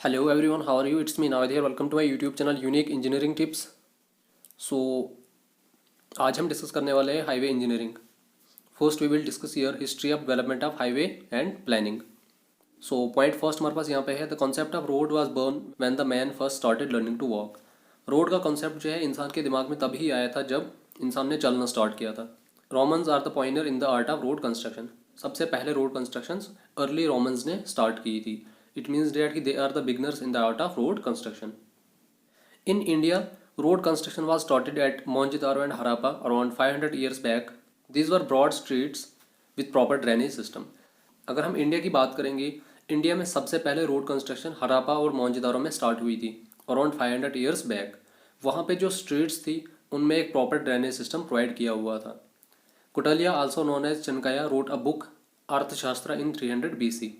Hello everyone, how are you? It's me Navid here. Welcome to my YouTube channel Unique Engineering Tips. So आज हम discuss करने वाले हैं highway engineering. First we will discuss here history of development of highway and planning. So point first हमारे पास यहाँ पे है the concept of road was born when the man first started learning to walk. Road का concept जो है इंसान के दिमाग में तभी आया था जब इंसान ने चलना स्टार्ट किया था. Romans are the pioneer in the art of road construction. सबसे पहले रोड कंस्ट्रक्शन अर्ली रोमन्स ने स्टार्ट की थी. इट मीन्स डेट कि they are the beginners in the art of road construction. In India, road construction was started at Mohenjo-daro and Harappa around 500 years back. These were broad streets with proper drainage system. अगर हम India की बात करेंगे, India में सबसे पहले road construction हरापा और मोहनजोदारो में स्टार्ट हुई थी अराउंड 500 ईयर्स बैक. वहाँ पे जो स्ट्रीट्स थी उनमें एक प्रॉपर ड्रेनेज सिस्टम प्रोवाइड किया हुआ था. Kautilya also known as Chanakya wrote a book Arthashastra in 300 BC.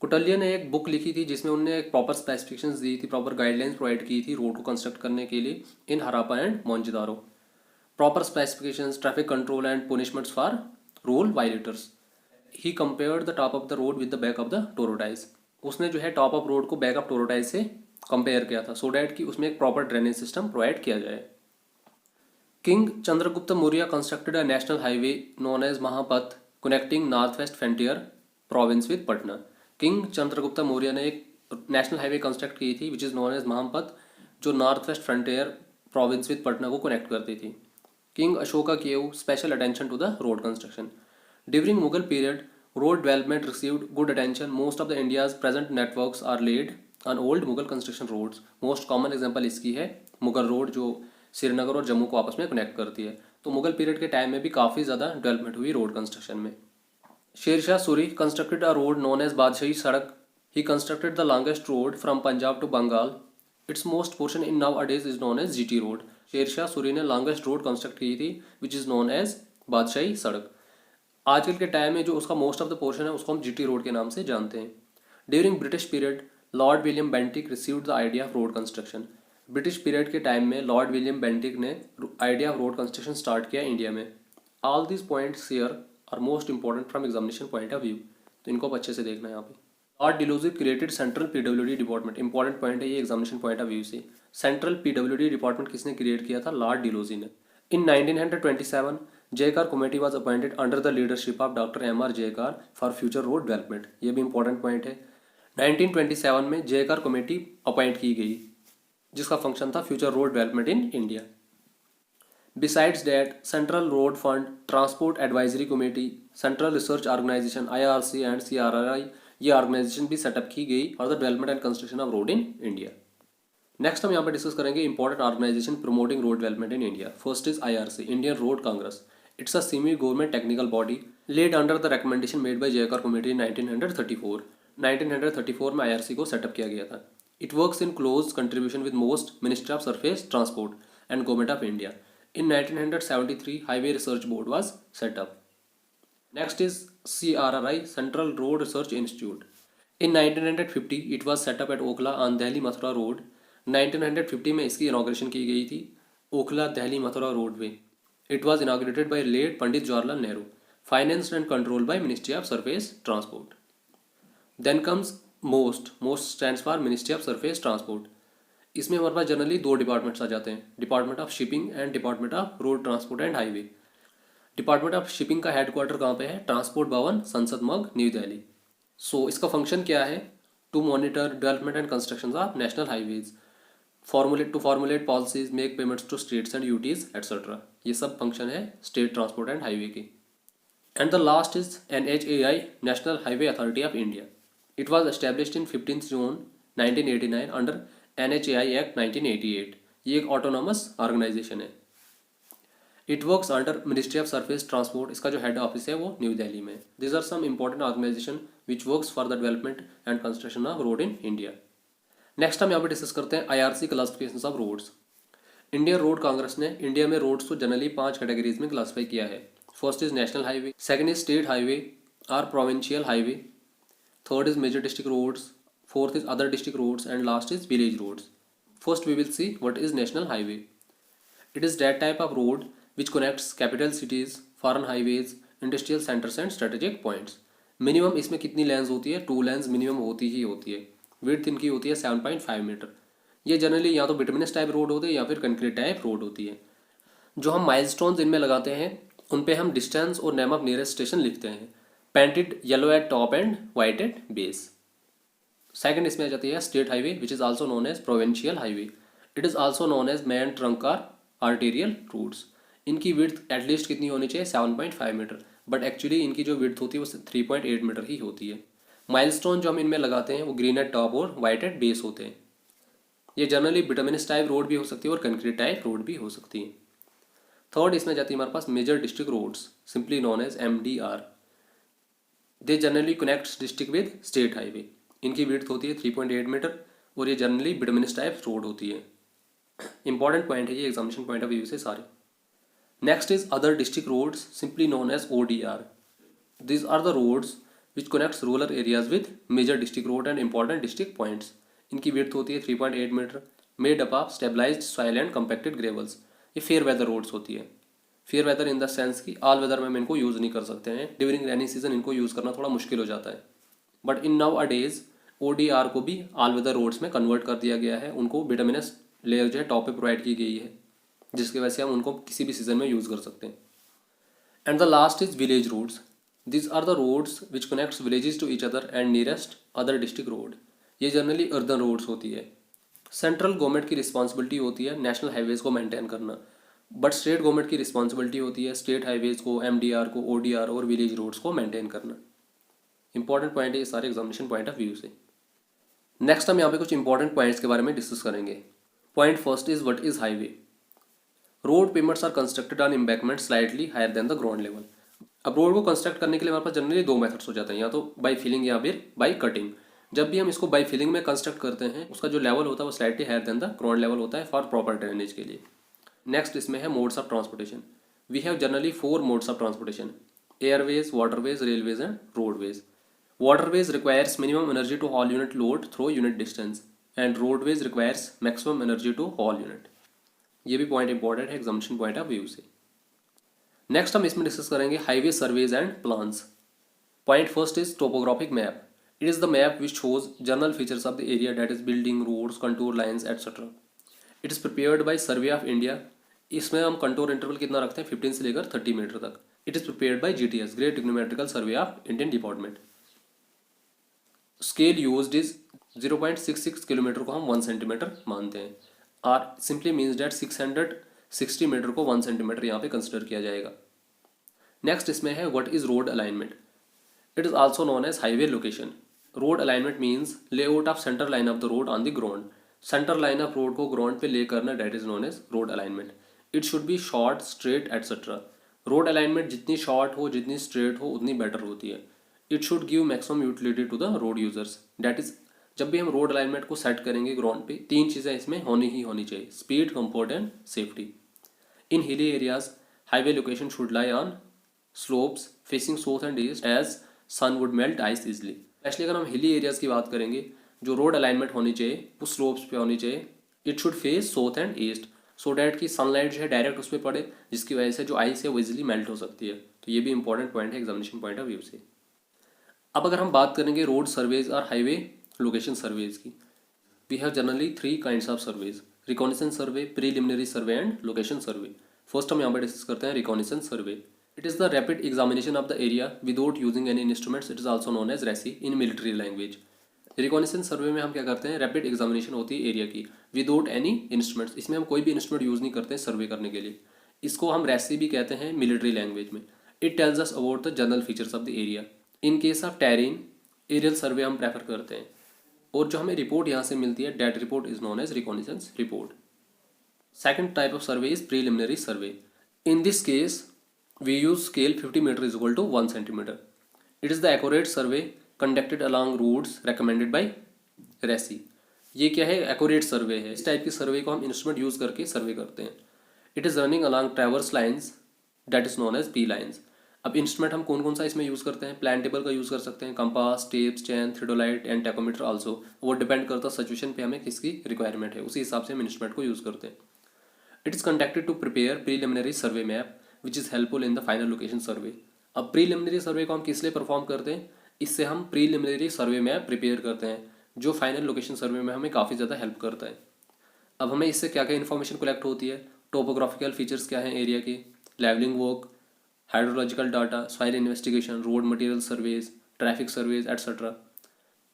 कुटलिया ने एक बुक लिखी थी जिसमें उन्होंने एक प्रॉपर स्पेसिफिकेशंस दी थी, प्रॉपर गाइडलाइंस प्रोवाइड की थी रोड को कंस्ट्रक्ट करने के लिए in Harappa and Mohenjodaro. Proper specifications, traffic control and punishments for rule violators. He compared the top of the road with the back of the tortoise. उसने जो है टॉप ऑफ रोड को बैक ऑफ टोरोटाइज से compare किया था so that कि उसमें एक प्रॉपर ड्रेनेज सिस्टम प्रोवाइड किया जाए. King Chandragupta Maurya constructed a national highway known as Mahapath connecting north west frontier province with Patna. King Chandragupta Maurya ने एक नेशनल हाईवे कंस्ट्रक्ट की थी which is known as Mahapath, जो north west frontier province with Patna को कनेक्ट करती थी. King Ashoka gave special attention to the road construction. During Mughal period road development received good attention. Most of the India's present networks are laid on old Mughal construction roads. Most common example इसकी है Mughal road जो श्रीनगर और जम्मू को आपस में connect करती है. तो मुगल पीरियड के टाइम में भी काफ़ी ज़्यादा डेवलपमेंट हुई रोड कंस्ट्रक्शन में. Sher Shah Suri constructed a road known as Badshai Sadak. He constructed the longest road from Punjab to Bengal. Its most portion in nowadays is known as GT Road. Sher Shah Suri ने longest road construct की थी which is known as बादशाही सड़क. आजकल के time में जो उसका most of the portion है उसको हम GT रोड के नाम से जानते हैं. During British period Lord William Bentinck received the idea of road construction. British period के टाइम में लॉर्ड विलियम बेंटिक ने idea of road construction start किया इंडिया में. All this points here are most important from examination point of view, तो इनको आप अच्छे से देखना है यहाँ पे. Lord Dalhousie created central PWD department. Important point है ये एग्जामिनेशन पॉइंट ऑफ व्यू से. सेंट्रल पीडब्ल्यूडी डिपार्टमेंट किसने क्रिएट किया था? लॉर्ड डिलोजी ने. इन 1927 जयकार committee was appointed under the leadership of doctor M.R. जयकार फॉर फ्यूचर रोड डेवलपमेंट. ये भी इंपॉर्टेंट पॉइंट है. 1927 में जयकार कमेटी अपॉइंट की गई जिसका फंक्शन था future road development in India. Besides that, Central Road Fund, Transport Advisory Committee, Central Research Organization IRC and CRRI ये ऑर्गेनाइजेशन भी सेटअप की गई for the development and construction of road in India. Next हम यहाँ पे discuss करेंगे important organisation promoting road development in India. First is IRC, Indian road congress. It's a semi government technical body led under the recommendation made by Jayakar committee in 1934. 1934 में IRC को setup किया गया था. It works in close contribution with most ministry of surface transport and government of India. In 1973, Highway Research Board was set up. Next is CRRI, Central Road Research Institute. In 1950, it was set up at Okhla on Delhi Mathura Road. 1950 में इसकी inauguration की गई थी Okhla Delhi Mathura road way. It was inaugurated by late Pandit Jawaharlal Nehru. Financed and controlled by Ministry of Surface Transport. Then comes MOST. MOST stands for Ministry of Surface Transport. इसमें हमारे पास generally दो departments आ जाते हैं, department of shipping and department of road transport and highway. Department of shipping का headquarter कहाँ पे है? ट्रांसपोर्ट भवन, संसद मार्ग, न्यू दिल्ली. सो इसका फंक्शन क्या है? To monitor development and construction of national highways, formulate policies, make payments to states and UTs etcetera. ये सब फंक्शन है स्टेट ट्रांसपोर्ट एंड हाईवे के. And the last is NHAI, national highway authority of India. It was established in 15 June 1989 under NHAI act 1988. ये एक autonomous organisation है. It works under ministry of surface transport. इसका जो head office है वो new Delhi में. This are some important organisation which works for the development and construction of road in India. Next हम यहाँ पे डिस्कस करते हैं IRC classification of roads. Indian road congress ने इंडिया में रोड्स को जनरली 5 कैटेगरीज में क्लासीफाई किया है. First is national highway, second is state highway और provincial highway, third is major district roads, fourth is other district roads, and last is village roads. First we will see what is national highway. It is that type of road which connects capital cities, foreign highways, industrial centers and strategic points. Minimum इसमें कितनी lens होती है? 2 lens minimum होती ही होती है. Width इनकी होती है 7.5 मीटर। ये जनरली या तो बिटुमिनस टाइप रोड होते हैं या फिर कंक्रीट टाइप रोड होती है। जो हम माइलस्टोन्स इनमें लगाते हैं उन पे हम डिस्टेंस और नेम ऑफ नियरेस्ट स्टेशन लिखते हैं। Painted yellow at top and white at base. Second इसमें आ जाती है state highway which is also known as provincial highway. It is also known as main trunk or arterial routes. इनकी width at least कितनी होनी चाहिए 7.5 मीटर, बट एक्चुअली इनकी जो विड्थ होती है वो 3.8 मीटर ही होती है। माइलस्टोन जो हम इनमें लगाते हैं वो ग्रीन एट टॉप और वाइट एट बेस होते हैं। ये जनरली बिटुमिनस टाइप रोड भी हो सकती है और कंक्रीट टाइप रोड भी हो सकती है। थर्ड इसमें जाती है हमारे पास major district roads simply known as MDR। They generally connects district with state highway. इनकी विड्थ होती है 3.8 मीटर और ये जनरली बिटुमिनस टाइप रोड होती है। इंपॉर्टेंट पॉइंट है ये एग्जामिनेशन पॉइंट ऑफ व्यू से सारे। Next is other district roads simply known as ODR। These are the roads which connects rural areas with major district road and important district points. इनकी width होती है 3.8 metre, made up of stabilised soil and compacted gravels. ये fair weather roads होती है। Fair weather in the sense कि all weather में हम इनको यूज़ नहीं कर सकते हैं, ड्यूरिंग रेनी सीजन इनको यूज़ करना थोड़ा मुश्किल हो जाता है। But in nowadays ODR को भी ऑल वेदर रोड्स में कन्वर्ट कर दिया गया है। उनको बिटुमिनस लेयर जो है टॉप पे प्रोवाइड की गई है, जिसकी वजह से हम उनको किसी भी सीजन में यूज़ कर सकते हैं। And the last is village roads. These are the roads which connects villages to each other and nearest other district road. ये जनरली अर्बन रोड्स होती है। सेंट्रल गवर्नमेंट की रिस्पॉन्सिबिलिटी होती है नेशनल हाईवेज़ को मेंटेन करना, बट स्टेट गवर्नमेंट की responsibility होती है स्टेट हाईवेज़ को, MDR को, ODR और विलेज रोड्स को मेंटेन करना। इंपॉर्टेंट पॉइंट है ये सारे एग्जामिनेशन पॉइंट ऑफ व्यू से। नेक्स्ट हम यहाँ पे कुछ इंपॉर्टेंट पॉइंट्स के बारे में डिस्कस करेंगे। Point first is what is highway. Road payments are constructed on embankment slightly higher than the ground level. अब रोड को कंस्ट्रक्ट करने के लिए हमारे पास जनरली दो मेथड्स हो जाते हैं, या तो बाई फिलिंग या फिर बाई कटिंग। जब भी हम इसको बाई फिलिंग में कंस्ट्रक्ट करते हैं उसका जो लेवल होता है वो slightly higher than the ground level होता है फॉर प्रॉपर ड्रेनेज के लिए। नेक्स्ट इसमें है modes of transportation. We have generally 4 modes of transportation: airways, waterways, railways and roadways. Waterways requires minimum energy to haul unit load through unit distance and roadways requires maximum energy to haul unit. ये भी point important है examination point of view से। Next हम इसमें discuss करेंगे highway surveys and plans. Point first is topographic map. It is the map which shows general features of the area that is building, roads, contour lines etcetera. It is prepared by survey of India. इसमें हम contour interval कितना रखते हैं 15 से लेकर 30 metre तक। It is prepared bye GTS, great trigonometrical survey of Indian department. Scale used is 0.66 kilometre को हम 1 सेंटीमीटर मानते हैं, और सिंपली मीन्स डेट 660 मीटर को 1 सेंटीमीटर यहाँ पे कंसिडर किया जाएगा। नेक्स्ट इसमें है what is road alignment. It is also known as highway location. Road alignment means layout of centre line of the road on the ground. Centre line of road को ground पे lay करना, that is known as road alignment. It should be short, straight etcetera. Road alignment जितनी short हो, जितनी straight हो, उतनी better होती है। It should give maximum utility to the road users. Date is जब भी हम रोड अलाइनमेंट को सेट करेंगे ग्राउंड पे, 3 चीज़ें इसमें होनी ही होनी चाहिए: speed, comfort and safety. In hilly areas highway location should lie on slopes facing south and east as sun would melt ice easily. Specially अगर हम हिली एरियाज की बात करेंगे, जो रोड अलाइनमेंट होनी चाहिए वो स्लोप्स पे होनी चाहिए। It should face south and east so that की सनलाइट जो है डायरेक्ट उस पर पड़े, जिसकी वजह से जो आइस है वो इजिली मेल्ट हो सकती है। तो ये भी इंपॉर्टेंट पॉइंट है एग्जामिनेशन पॉइंट ऑफ व्यू से। अब अगर हम बात करेंगे रोड सर्वेज और हाईवे लोकेशन सर्वेज की, we have generally 3 kinds of surveys: reconnaissance survey, preliminary survey and location survey. First हम यहाँ पर डिस्कस करते हैं reconnaissance survey. It is the rapid examination of the area without using any instruments. It is also known as recce in military language. Reconnaissance सर्वे में हम क्या करते हैं, रैपिड एग्जामिनेशन होती है एरिया की विदाउट एनी इंस्ट्रूमेंट्स। इसमें हम कोई भी इंस्ट्रूमेंट यूज़ नहीं करते सर्वे करने के लिए। इसको हम रेसी भी कहते हैं मिलिट्री लैंग्वेज में। It tells us about the general features of the area. In case of terrain, aerial survey हम प्रेफर करते हैं, और जो हमें रिपोर्ट यहाँ से मिलती है, that report is known as reconnaissance report. Second type of survey is preliminary survey. In this case we use scale 50 metre is equal to 1 centimetre. It is the accurate survey conducted along routes recommended by recce. ये क्या है, accurate सर्वे है। इस type की सर्वे को हम instrument use करके survey करते हैं। It is running along traverse lines, that is known as P lines. अब इंस्ट्रूमेंट हम कौन कौन सा इसमें यूज़ करते हैं, प्लान टेबल का यूज़ कर सकते हैं, compass, tapes, chain, theodolite and tacheometer also. वो डिपेंड करता है सिचुएशन पे हमें किसकी रिक्वायरमेंट है, उसी हिसाब से हम इंस्ट्रूमेंट को यूज़ करते हैं। It is conducted to prepare preliminary survey map which is helpful in the final location survey. अब प्रीलिमिनरी सर्वे को हम किस लिए परफॉर्म करते हैं, इससे हम प्रीलिमिनरी सर्वे मैप प्रिपेयर करते हैं जो फाइनल लोकेशन सर्वे में हमें काफ़ी ज़्यादा हेल्प करता है। अब हमें इससे क्या क्या इन्फॉर्मेशन कलेक्ट होती है, टोपोग्राफिकल फीचर्स क्या हैं एरिया के, levelling work, hydrological data, soil investigation, road material surveys, traffic surveys etcetera.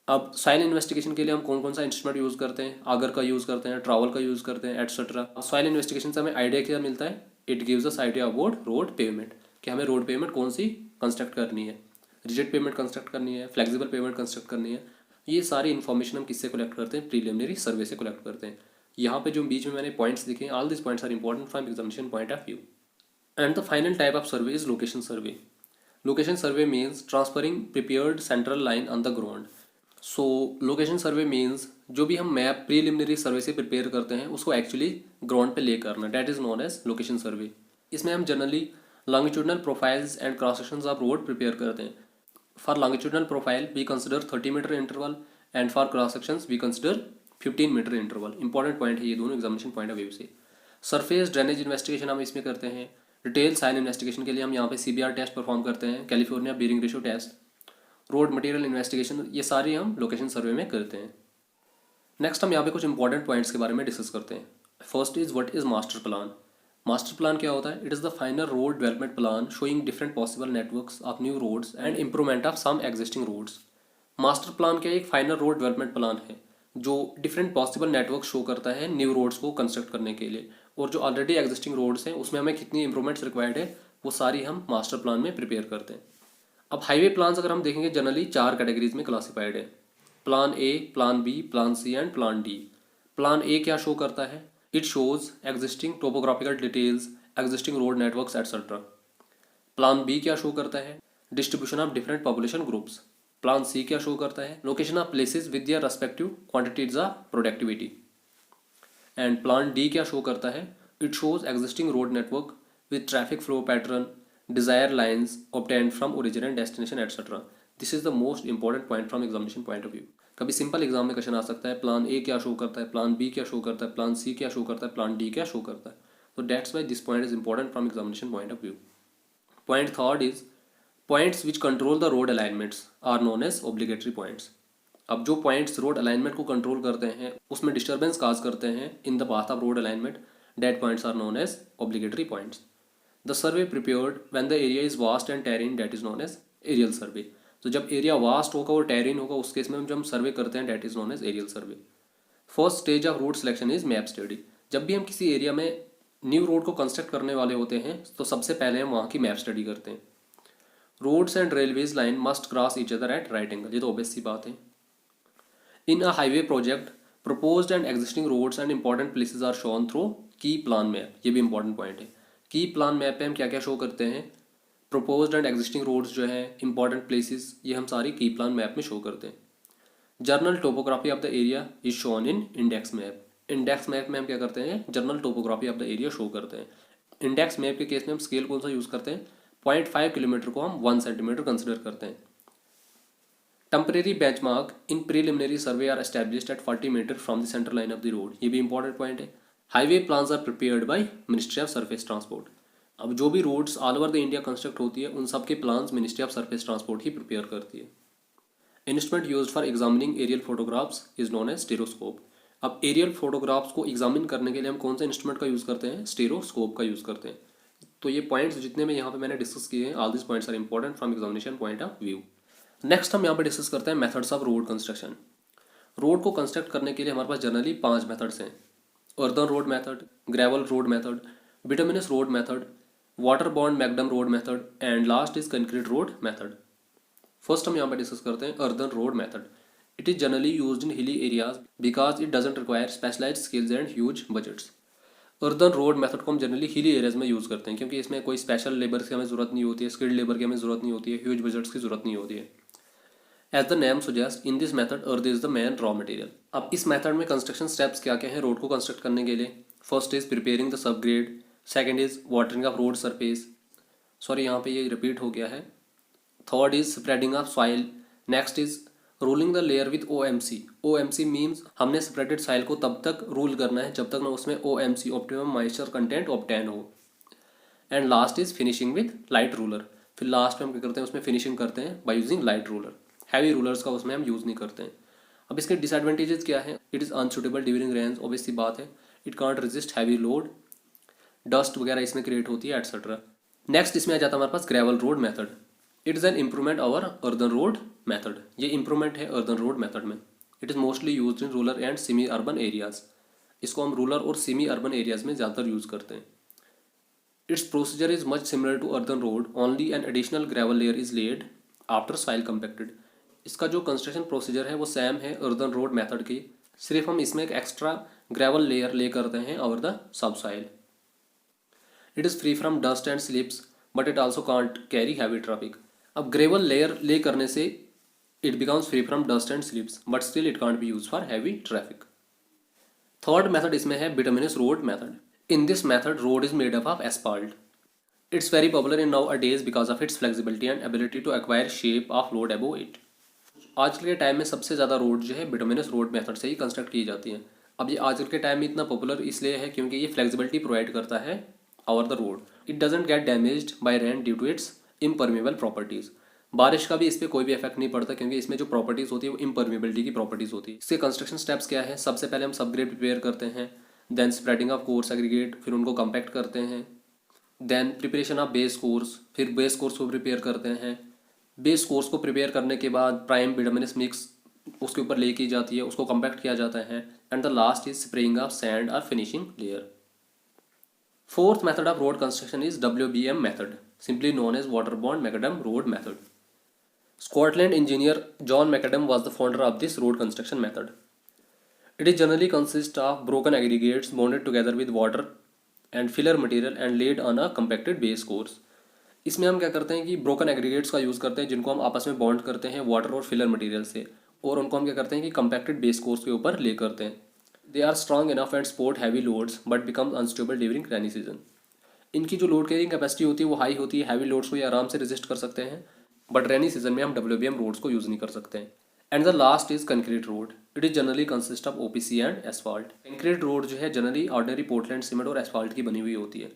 अब सॉइल इन्वेस्टिगेशन के लिए हम कौन कौन सा इंस्ट्रूमेंट यूज़ करते हैं, आगर का यूज़ करते हैं, ट्रैवल का यूज़ करते हैं एट्सेट्रा। सॉइल इन्वेस्टिगेशन से हमें आइडिया क्या मिलता है, it gives us idea about road payment, कि हमें रोड पेमेंट कौन सी कंस्ट्रक्ट करनी है, रिजिड पेमेंट कंस्ट्रक्ट करनी है, फ्लेक्सिबल पेमेंट कंस्ट्रक्ट करनी है। ये सारी इन्फॉर्मेशन हम किससे कलेक्ट करते हैं, प्रीलिमिनरी सर्वे से कलेक्ट करते हैं। यहाँ पे जो बीच में मैंने पॉइंट्स लिखे हैं, all this points are important from examination point of view. And the final type of survey is location survey. Location survey means transferring prepared central line on the ground. So location survey means जो भी हम map preliminary सर्वे से prepare करते हैं उसको actually ground पे lay करना, that is known as location survey. इसमें हम generally longitudinal profiles and cross sections of road prepare करते हैं। For longitudinal profile we consider 30 metre interval and for cross sections we consider 15 metre interval. Important point है ये दोनों examination point of view से। Surface drainage investigation हम इसमें करते हैं। डिटेल साइन इन्वेस्टिगेशन के लिए हम यहाँ पे CBR टेस्ट परफॉर्म करते हैं, California bearing ratio test. Road material investigation, ये सारी हम लोकेशन सर्वे में करते हैं। नेक्स्ट हम यहाँ पे कुछ इंपॉर्टेंट पॉइंट्स के बारे में डिस्कस करते हैं। First is what is master plan. Master plan क्या होता है, it is the final road development plan showing different possible networks of new roads and improvement of some existing roads. Master plan क्या, एक final road development plan है जो different possible network show करता है new roads को construct करने के लिए, और जो ऑलरेडी एग्जिस्टिंग रोड्स हैं उसमें हमें कितनी इंप्रूवमेंट्स रिक्वायर्ड है वो सारी हम मास्टर प्लान में प्रिपेयर करते हैं। अब हाईवे प्लान्स अगर हम देखेंगे जनरली 4 कैटेगरीज में क्लासिफाइड है, plan A, plan B, plan C and plan D. Plan A क्या शो करता है, it shows existing topographical details, existing road networks etcetera. Plan B क्या शो करता है, distribution of different population groups. Plan C क्या show करता है, location of places with their respective quantities of productivity. And plan D क्या show करता है, it shows existing road network with traffic flow pattern, desire lines obtained from origin and destination etcetera. This is the most important point from examination point of view. कभी simple exam में question आ सकता है, plan A क्या show करता है, plan B क्या show करता है, प्लान सी क्या शो करता है, प्लान डी क्या शो करता है। तो that's why this point is important from examination point of view. Point third is points which control the road alignments are known as obligatory points. अब जो points road alignment को control करते हैं, उसमें डिस्टर्बेंस काज करते हैं in the path of road alignment, that points are known as obligatory points. The survey prepared when the area is vast and terrain, that is known as aerial survey. तो जब area vast होगा और टेरिन होगा उस case में जब हम survey करते हैं, that is known as aerial survey. First stage of road selection is map study. जब भी हम किसी एरिया में न्यू रोड को कंस्ट्रक्ट करने वाले होते हैं तो सबसे पहले हम वहाँ की मैप स्टडी करते हैं। Roads and railways line must cross each other at right angle, ये तो ऑब्वियस सी बात है। In a highway project proposed and existing roads and important places are shown through key plan map। ये भी important point है। की plan map पे हम क्या क्या शो करते हैं, proposed and existing roads जो है, important places, ये हम सारी की प्लान मैप में शो करते हैं। Journal topography of the area is shown in index map. Index map में हम क्या करते हैं, journal topography of the area show करते हैं। इंडेक्स मैप के केस में हम स्केल कौन सा यूज़ करते हैं, 0.5 किलोमीटर को हम 1 सेंटीमीटर कंसिडर करते हैं। Temporary benchmark in preliminary survey are established at 40 metre from the center line of the road। ये भी इंपॉर्टेंट पॉइंट है। Highway plans are prepared by ministry of surface transport. अब जो भी roads all over the India construct होती है उन सब के plans ministry of surface transport ही प्रिपेयर करती है। Instrument used for examining aerial photographs is known as stereoscope. अब एरियल फोटोग्राफ्स को एग्जामिन करने के लिए हम कौन सा इंस्ट्रूमेंट का यूज़ करते हैं, स्टेरोस्कोप का यूज़ करते हैं। तो ये पॉइंट्स जितने में यहाँ पे मैंने डिस्कस किए हैं, all this points are important from examination point of view. Next हम यहाँ पे डिस्कस करते हैं methods of road construction. Road को कंस्ट्रक्ट करने के लिए हमारे पास जनरली 5 मेथड्स हैं, earthen road method, gravel road method, bituminous road method, water bound macadam road method and last is concrete road method. First हम यहाँ पे डिस्कस करते हैं earthen road method. It is generally used in hilly areas because it doesn't require specialised skills and huge budgets. Earthen road method को हम generally hilly areas में use करते हैं क्योंकि इसमें कोई स्पेशल लेबर की हमें ज़रूरत नहीं होती है, स्किल्ड लेबर की हमें ज़रूरत नहीं होती है, ह्यूज बजट्स की ज़रूरत नहीं होती है। As the name suggest, in this method earth is the main raw material. अब इस मेथड में कंस्ट्रक्शन स्टेप्स क्या क्या हैं रोड को कंस्ट्रक्ट करने के लिए। First is preparing the sub grade, second is watering of road surface, sorry यहाँ पे ये रिपीट हो गया है। Third is spreading of soil, next is ruling the layer with OMC। OMC means हमने स्प्रेडेड सॉइल को तब तक रूल करना है जब तक ना उसमें OMC optimum moisture content obtain हो। And last is finishing with light roller. फिर लास्ट में हम क्या करते हैं, उसमें फिनिशिंग करते हैं by using light roller. Heavy rollers का उसमें हम यूज़ नहीं करते हैं। अब इसके डिसएडवांटेजेस क्या है? It is unsuitable during rains, obvious सी बात है। It can't resist heavy load, dust वगैरह इसमें क्रिएट होती है एटसेट्रा। नेक्स्ट इसमें आ जाता है हमारे पास gravel road method. It is an improvement over earthen road method. ये इम्प्रूवमेंट है अर्दन रोड मेथड में। It is mostly use in rural and semi urban areas. इसको हम रूरल और सेमी अर्बन एरियाज में ज़्यादातर यूज़ करते हैं। Its procedure is much similar to earthen road, only an additional gravel layer is laid after soil compacted. इसका जो construction procedure है वो सेम है अर्दन रोड मेथड की, सिर्फ हम इसमें एक एक्स्ट्रा ग्रेवल लेयर ले करते हैं over the sub soil. It is free from dust and slips but it also can't carry heavy traffic. अब ग्रेवल लेयर ले करने से it becomes free from dust and slips but still it can't be use for heavy traffic. Third method इसमें है bituminous road method. In this method road is made up of asphalt. It's very popular in now a days because of its flexibility and ability to acquire shape of load above it. आजकल के time में सबसे ज़्यादा road जो है bituminous road method से ही construct की जाती है। अब ये आजकल के टाइम में इतना पॉपुलर इसलिए है क्योंकि ये फ्लेक्सिबिलिटी प्रोवाइड करता है over the road. It doesn't get damaged by rain due to its impermeable properties. बारिश का भी इस पर कोई भी इफेक्ट नहीं पड़ता क्योंकि इसमें जो प्रॉपर्टीज़ होती है वो इम्परमेबिलिटी की प्रॉपर्टीज़ होती है। इसके कंस्ट्रक्शन स्टेप्स क्या है? सबसे पहले हम सबग्रेड प्रिपेयर करते हैं, then spreading of coarse aggregate, फिर उनको कंपैक्ट करते हैं, then preparation of base course, फिर बेस कोर्स को प्रिपेयर करते हैं। बेस कोर्स को प्रिपेयर करने के बाद प्राइम बिटुमिनस मिक्स उसके ऊपर ले की जाती है, उसको कंपैक्ट किया जाता है, and the last is spraying of sand और finishing layer. Fourth method of road construction is WBM method, simply known as water bound macadam road method. Scotland engineer John Macadam was the founder of this road construction method. It is generally consists of broken aggregates bonded together with water and filler material and laid on a compacted base course. इसमें हम क्या करते हैं कि broken aggregates का use करते हैं जिनको हम आपस में बॉन्ड करते हैं वाटर और फिलर मटेरियल से, और उनको हम क्या करते हैं कि कंपैक्टेड बेस कोर्स के ऊपर ले करते हैं। They are strong enough and support heavy loads but become unstable during rainy season. इनकी जो लोड कैरिंग कैपेसिटी होती है वो हाई होती है, हैवी लोड्स को ये आराम से रेजिस्ट कर सकते हैं, बट रेनी सीजन में हम WBM रोड्स को यूज़ नहीं कर सकते हैं। And the last is concrete road. It is generally consist of OPC and asphalt. Concrete road जो है जनरली ऑर्डिनरी पोर्टलैंड सीमेंट और एसफाल्ट की बनी हुई होती है।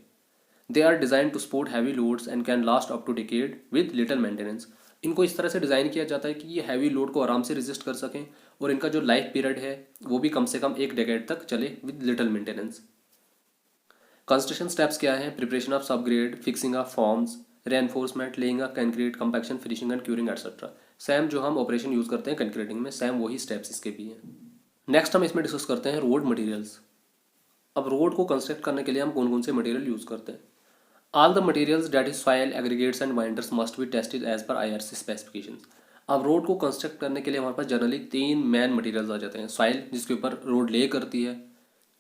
They are design to support heavy loads and can last up to decade with little maintenance. इनको इस तरह से डिज़ाइन किया जाता है कि ये हैवी लोड को आराम से रेजिस्ट कर सकें और इनका जो लाइफ पीरियड है वो भी कम से कम 1 डेकेड तक चले with little maintenance. Construction steps क्या हैं? Preparation of subgrade, fixing of forms, reinforcement, laying of concrete, compaction, finishing and curing etcetera. Same जो हम ऑपरेशन यूज़ करते हैं कंक्रीटिंग में, सेम वही स्टेप्स इसके भी हैं। नेक्स्ट हम इसमें डिस्कस करते हैं रोड मटेरियल्स। अब रोड को कंस्ट्रक्ट करने के लिए हम कौन कौन से मटेरियल यूज़ करते हैं? All the materials that is soil aggregates and binders must be tested as per IRC specifications. अब रोड को कंस्ट्रक्ट करने के लिए हमारे पास जनरली 3 मेन मटेरियल्स आ जाते हैं। सॉइल जिसके ऊपर रोड ले करती है,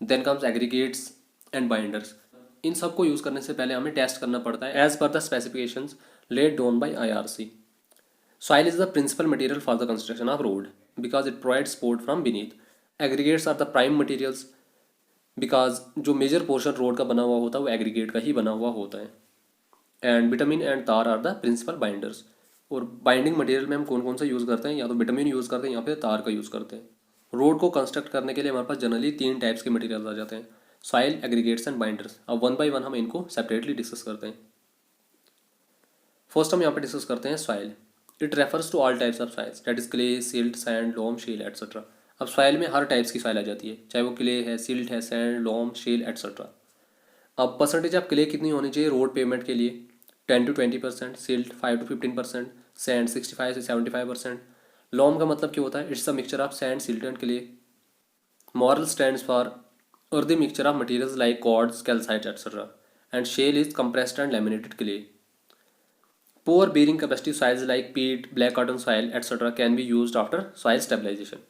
then comes aggregates and binders. इन सब को यूज़ करने से पहले हमें टेस्ट करना पड़ता है as per the specifications laid down by IRC. Soil is the principal material for the construction of road because it provides support from beneath. Aggregates are the prime materials because जो major portion road का बना हुआ होता है वो aggregate का ही बना हुआ होता है। एंड विटामिन एंड तार आर द प्रिंसिपल बाइंडर्स। और बाइंडिंग मटेरियल में हम कौन कौन सा यूज़ करते हैं? या तो विटामिन यूज़ करते हैं या फिर तार का यूज़ करते हैं। रोड को कंस्ट्रक्ट करने के लिए हमारे पास जनरली 3 टाइप्स के मटेरियल आ जाते हैं, सॉइल, एग्रीगेट्स एंड बाइंडर्स। अब 1 बाय 1 हम इनको सेपरेटली डिस्कस करते हैं। फर्स्ट हम यहाँ पे डिस्कस करते हैं soil. It refers to all types of soils that is clay, silt, sand, loam, shale etcetera. अब सॉइल में हर टाइप्स की सॉइल आ जाती है, चाहे वो क्ले है, सिल्ट है, सैंड, लोम, शेल एटसेट्रा। अब परसेंटेज ऑफ क्ले कितनी होनी चाहिए रोड पेमेंट के लिए? 10 to 20%, सिल्ट 5 to 15%, सैंड 65 से 75%। लोम का मतलब क्या होता है? It's a mixture of sand, silt and clay. Moral stands for earthy mixture of materials like quartz, calcite, etc. And shale is compressed and laminated clay. Poor bearing capacity soils like peat, black cotton soil, etc. can be used after soil stabilization.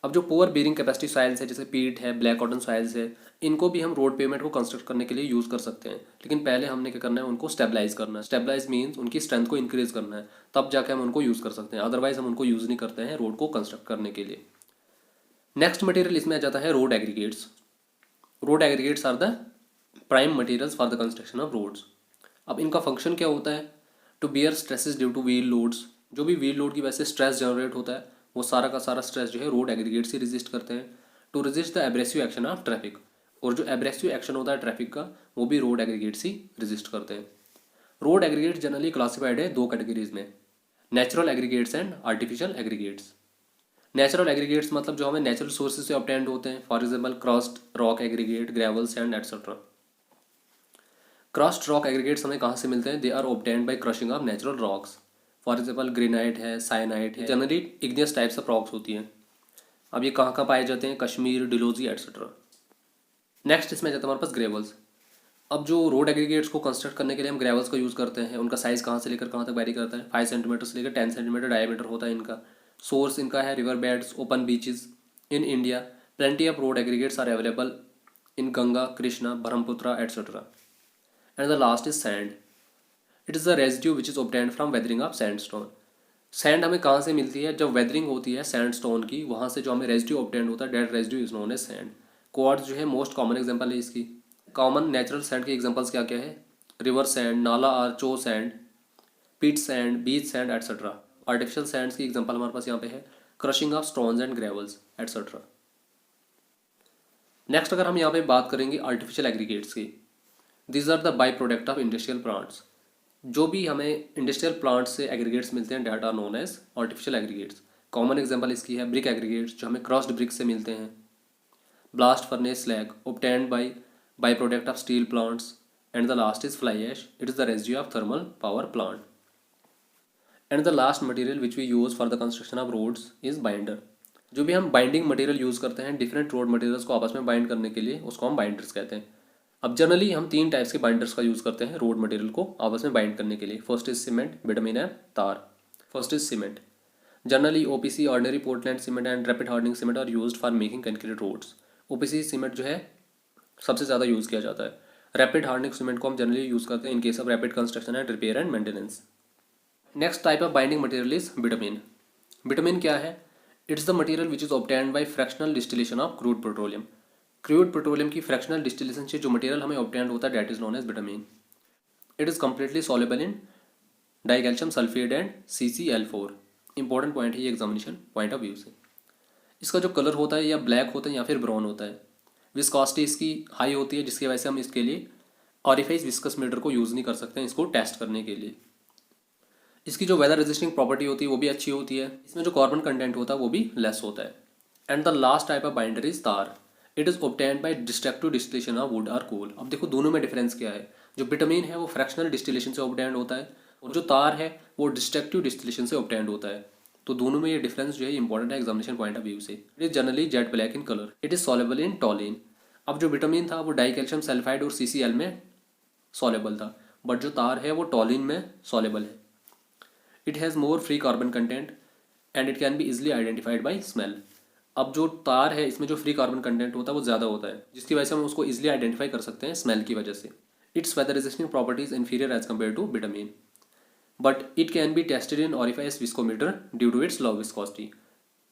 अब जो poor bearing capacity soils है जैसे पीट है, black cotton soils है, इनको भी हम रोड पेमेंट को कंस्ट्रक्ट करने के लिए यूज़ कर सकते हैं, लेकिन पहले हमने क्या करना है? उनको स्टेबलाइज करना है। स्टेबलाइज मीन्स उनकी स्ट्रेंथ को इंक्रीज करना है, तब जाके हम उनको यूज़ कर सकते हैं, अदरवाइज हम उनको यूज़ नहीं करते हैं रोड को कंस्ट्रक्ट करने के लिए। नेक्स्ट मटेरियल इसमें आ जाता है road aggregates. Road aggregates are the prime materials for the construction of roads. अब इनका फंक्शन क्या होता है? To bear stresses due to wheel loads. जो भी व्हील लोड की वजह से स्ट्रेस जनरेट होता है वो सारा का सारा स्ट्रेस जो है रोड एग्रीगेट से रेजिस्ट करते हैं। To resist the abrasive action of traffic, और जो एब्रेसिव एक्शन होता है ट्रैफिक का वो भी रोड एग्रीगेट से रेजिस्ट करते हैं। रोड एग्रीगेट जनरली क्लासिफाइड है 2 कैटेगरीज में, natural aggregates and artificial aggregates. Natural aggregates मतलब जो हमें नेचुरल सोर्सेज से ऑब्टेंड होते हैं, for example crushed rock aggregate, gravel, sand etcetera. Crushed rock aggregates हमें कहाँ से मिलते हैं? They are obtained by crushing of natural rocks. For example granite है, साइनाइट है, generally igneous types of rocks होती हैं। अब ये कहाँ कहाँ पाए जाते हैं? कश्मीर, डिलोजी एटसेट्रा। नेक्स्ट इसमें जाता है हमारे पास ग्रेवल्स। अब जो रोड एग्रीगेट्स को कंस्ट्रक्ट करने के लिए हम ग्रेवल्स का यूज़ करते हैं, उनका साइज़ कहाँ से लेकर कहाँ तक वेरी करता है? 5 सेंटीमीटर से लेकर 10 सेंटीमीटर डायमीटर होता है इनका। सोर्स इनका है river beds, open beaches. In India plenty of road aggregates are available in Ganga, Krishna, Brahmaputra etcetera. And the last is sand. It is the residue which is obtained from weathering of sandstone. Sand हमें कहाँ से मिलती है? जब weathering होती है sandstone की, वहाँ से जो हमें रेजिड्यू ऑब्टेन्ड होता है, that residue is known as sand. Quartz जो है मोस्ट कॉमन एग्जांपल है इसकी। कॉमन नेचुरल सैंड के एग्जांपल्स क्या क्या है? River sand, nala or cho sand, pit sand, beach sand etcetera. Artificial sands की एग्जांपल हमारे पास यहाँ पे है crushing of stones and gravels etcetera. Next अगर हम यहाँ पे बात करेंगे आर्टिफिशियल एग्रीगेट्स की, this are the by product of industrial plants. जो भी हमें इंडस्ट्रियल प्लांट्स से एग्रीगेट्स मिलते हैं, that are known as artificial aggregates. Common example इसकी है ब्रिक एग्रीगेट्स, जो हमें क्रॉस्ड ब्रिक से मिलते हैं। Blast furnace slag obtained by product of steel plants. And the last is fly ash. It is the residue of thermal power plant. And the last material which we use for the construction of roads is binder. जो भी हम binding material use करते हैं different road materials को आपस में bind करने के लिए, उसको हम बाइंडर्स कहते हैं। अब जनरली हम 3 टाइप्स के बाइंडर्स का यूज़ करते हैं रोड मटेरियल को आपस में बाइंड करने के लिए। First is cement, bitumen and tar. First is cement. Generally OPC, ordinary Portland cement and rapid hardening cement are used for making concrete roads. OPC cement जो है सबसे ज़्यादा यूज़ किया जाता है। रैपिड हार्डनिंग सीमेंट को हम जनरली यूज़ करते हैं in case of rapid construction and repair and maintenance. Next type of binding material is bitumen. Bitumen क्या है? It's the material which is obtained by fractional distillation of crude petroleum. Crude petroleum की fractional distillation से जो material हमें obtained होता है, that is known as bitumen. It is completely soluble in dicalcium sulphate and CCl4। Important point है ये examination point of view से। इसका जो कलर होता है या ब्लैक होता है या फिर ब्राउन होता है। विस्कोसिटी इसकी हाई होती है, जिसकी वजह से हम इसके लिए ऑरिफाइस विस्कस मीटर को यूज़ नहीं कर सकते हैं इसको टेस्ट करने के लिए। इसकी जो वेदर रेजिस्टिंग प्रॉपर्टी होती है वो भी अच्छी होती है। इसमें जो कार्बन कंटेंट होता है वो भी लेस होता है। And the last type of binder is tar. It is obtained by destructive distillation of wood और कोल। अब देखो दोनों में डिफरेंस क्या है। जो बिटुमिन है वो फ्रैक्शनल डिस्टिलेशन से ऑब्टेन्ड होता है, और जो तार है वो डिस्ट्रक्टिव डिस्टिलेशन से ऑब्टेन्ड होता है। तो दोनों में ये डिफरेंस जो है इंपॉर्टेंट है एग्जामिनेशन पॉइंट ऑफ व्यू से। It is generally jet black in colour. It is soluble इन टॉलिन। अब जो विटामिन था वो डाइकैल्शियम सल्फाइड और CCl में सॉलेबल था, बट जो तार है वो टॉलिन में सॉलेबल है। It has more free carbon content and it can be easily identified by smell. अब जो तार है इसमें जो फ्री कार्बन कंटेंट होता है वो ज़्यादा होता है, जिसकी वजह से हम उसको इजिली आइडेंटिफाई कर सकते हैं स्मेल की वजह से। It's weather resisting properties inferior as compare to vitamin, but it can be tested in orifice viscometer due to its low viscosity.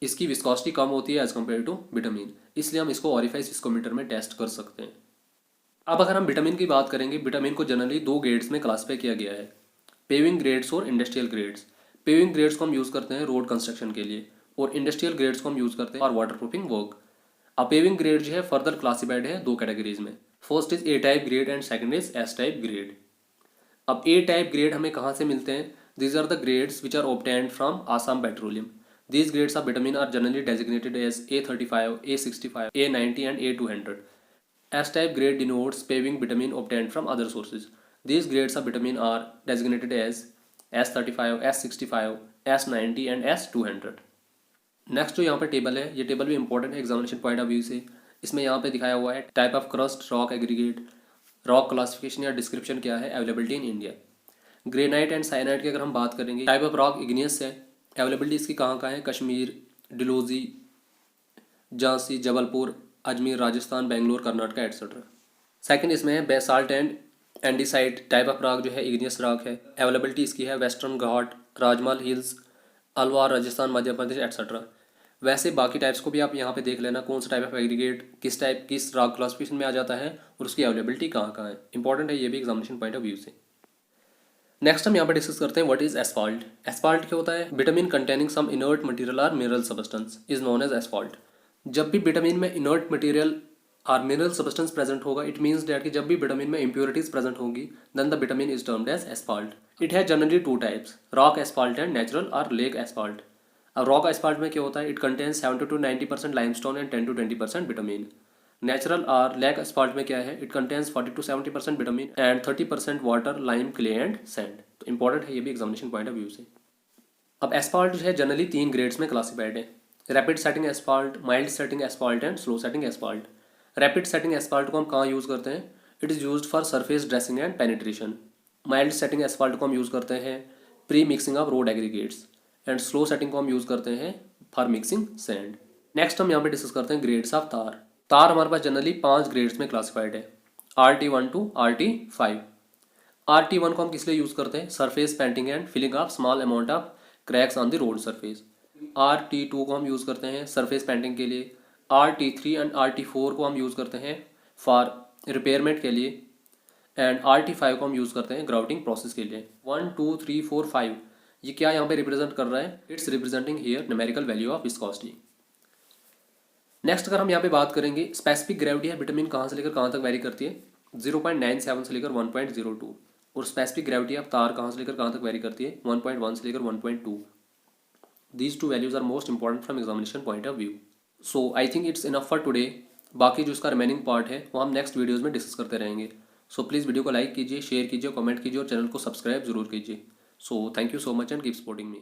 इसकी विस्कोसिटी कम होती है एज कम्पेयर टू विटामिन, इसलिए हम इसको ऑरिफाइस विस्कोमीटर में टेस्ट कर सकते हैं। अब अगर हम विटामिन की बात करेंगे, विटामिन को जनरली 2 ग्रेड्स में क्लासीफाई किया गया है, पेविंग ग्रेड्स और इंडस्ट्रियल ग्रेड्स। पेविंग ग्रेड्स को हम यूज़ करते हैं रोड कंस्ट्रक्शन के लिए, और इंडस्ट्रियल ग्रेड्स को हम यूज़ करते हैं फॉर वाटर प्रूफिंग वर्क। अब पेविंग ग्रेड जो है फर्दर क्लासीफाइड है 2 कैटेगरीज में। First is A type grade and second is S type grade. अब A टाइप ग्रेड हमें कहाँ से मिलते हैं? These are the grades which are obtained from Assam Petroleum. These grades of bitumen are generally designated as A35, A65, A90 and A200. S-type grade denotes paving bitumen obtained from other sources. These grades of bitumen are designated as S35, S65, S90 and S200. Next जो यहाँ पे table है, ये table भी important है examination point of view से। इसमें यहाँ पे दिखाया हुआ है type of crust, rock aggregate, rock classification या डिस्क्रिप्शन क्या है, availability in India. Granite and syenite की अगर हम बात करेंगे, टाइप ऑफ रॉक इग्नियस है, अवेलेबिलिटी इसकी कहाँ कहाँ है, कश्मीर, डिलोजी, झांसी, जबलपुर, अजमेर, राजस्थान, बेंगलोर, कर्नाटका एटसेट्रा। सेकंड इसमें है basalt and andesite. Type of rock जो है इग्नियस रॉक है, अवेलेबिलिटी इसकी है वेस्टर्न घाट, राजमाल हिल्स, अलवार, राजस्थान, मध्य प्रदेश एटसेट्रा। वैसे बाकी टाइप्स को भी आप यहाँ पे देख लेना, कौन सा टाइप ऑफ एग्रीगेट किस रॉक क्लासिफिकेशन में आ जाता है और उसकी अवेलेबिलिटी कहाँ कहाँ है। इंपॉर्टेंट है ये भी एग्जामिनेशन पॉइंट ऑफ व्यू से। नेक्स्ट हम यहाँ पे डिस्कस करते हैं व्हाट इज एस्फाल्ट। एस्फाल्ट क्या होता है? Bitumen containing some inert material और mineral substance is known as asphalt. जब भी विटामिन में इनर्ट मटेरियल और मिनरल सब्सटेंस प्रेजेंट होगा, इट मीन्स डैट कि जब भी विटामिन में इंप्योरिटीज प्रेजेंट होंगी, then the bitumen is termed as asphalt. It has generally 2 types, rock asphalt and natural और लेक एस्फाल्ट। अब रॉक एस्फाल्ट में क्या होता है, it contains 70 to 90% limestone and 10 to 20% bitumen. Natural और लैक एस्फाल्ट में क्या है, it contains 40 to 70% bitumen and 30% water, lime, clay and sand. तो इंपॉर्टेंट है ये भी एग्जामिनेशन पॉइंट ऑफ व्यू से। अब एस्फाल्ट जो है जनरली 3 ग्रेड्स में क्लासिफाइड है, rapid setting asphalt, mild setting asphalt and slow setting asphalt. Rapid setting asphalt को हम कहाँ यूज़ करते हैं, it is used for surface dressing and penetration. Mild setting asphalt को हम यूज़ करते हैं pre mixing of road aggregates and slow setting को हम यूज़ करते हैं फॉर मिक्सिंग सैंड। नेक्स्ट हम यहाँ पे डिस्कस करते हैं ग्रेड्स ऑफ तार। तार हमारे पास जनरली 5 ग्रेड्स में क्लासिफाइड है, RT1 to RT5। RT1 को हम किस लिए यूज़ करते हैं, surface painting and filling of small amount of cracks on the road surface. RT2 को हम यूज़ करते हैं सरफेस पेंटिंग के लिए। RT3 एंड RT4 को हम यूज़ करते हैं फॉर रिपेयरमेंट के लिए। एंड RT5 को हम यूज़ करते हैं ग्राउटिंग प्रोसेस के लिए। 1 2 3 4 5 ये क्या यहाँ पे रिप्रेजेंट कर रहा है, it's representing here numerical value of viscosity. Next अगर हम यहाँ पे बात करेंगे स्पेसिफिक ग्रेविटी है विटामिन कहाँ से लेकर कहाँ तक वैरी करती है, 0.97 से लेकर 1.02। और स्पेसिफिक ग्रेविटी ऑफ तार कहाँ से लेकर कहाँ तक वैरी करती है, 1.1 से लेकर 1.2। These two values are most important from examination point of view. So I think it's enough for today. बाकी जो इसका रिमेनिंग पार्ट है वो हम नेक्स्ट वीडियोज़ में डिस्कस करते रहेंगे। सो प्लीज़ वीडियो को लाइक कीजिए, शेयर कीजिए, कमेंट कीजिए और चैनल को सब्सक्राइब जरूर कीजिए। So thank you so much and keep supporting me.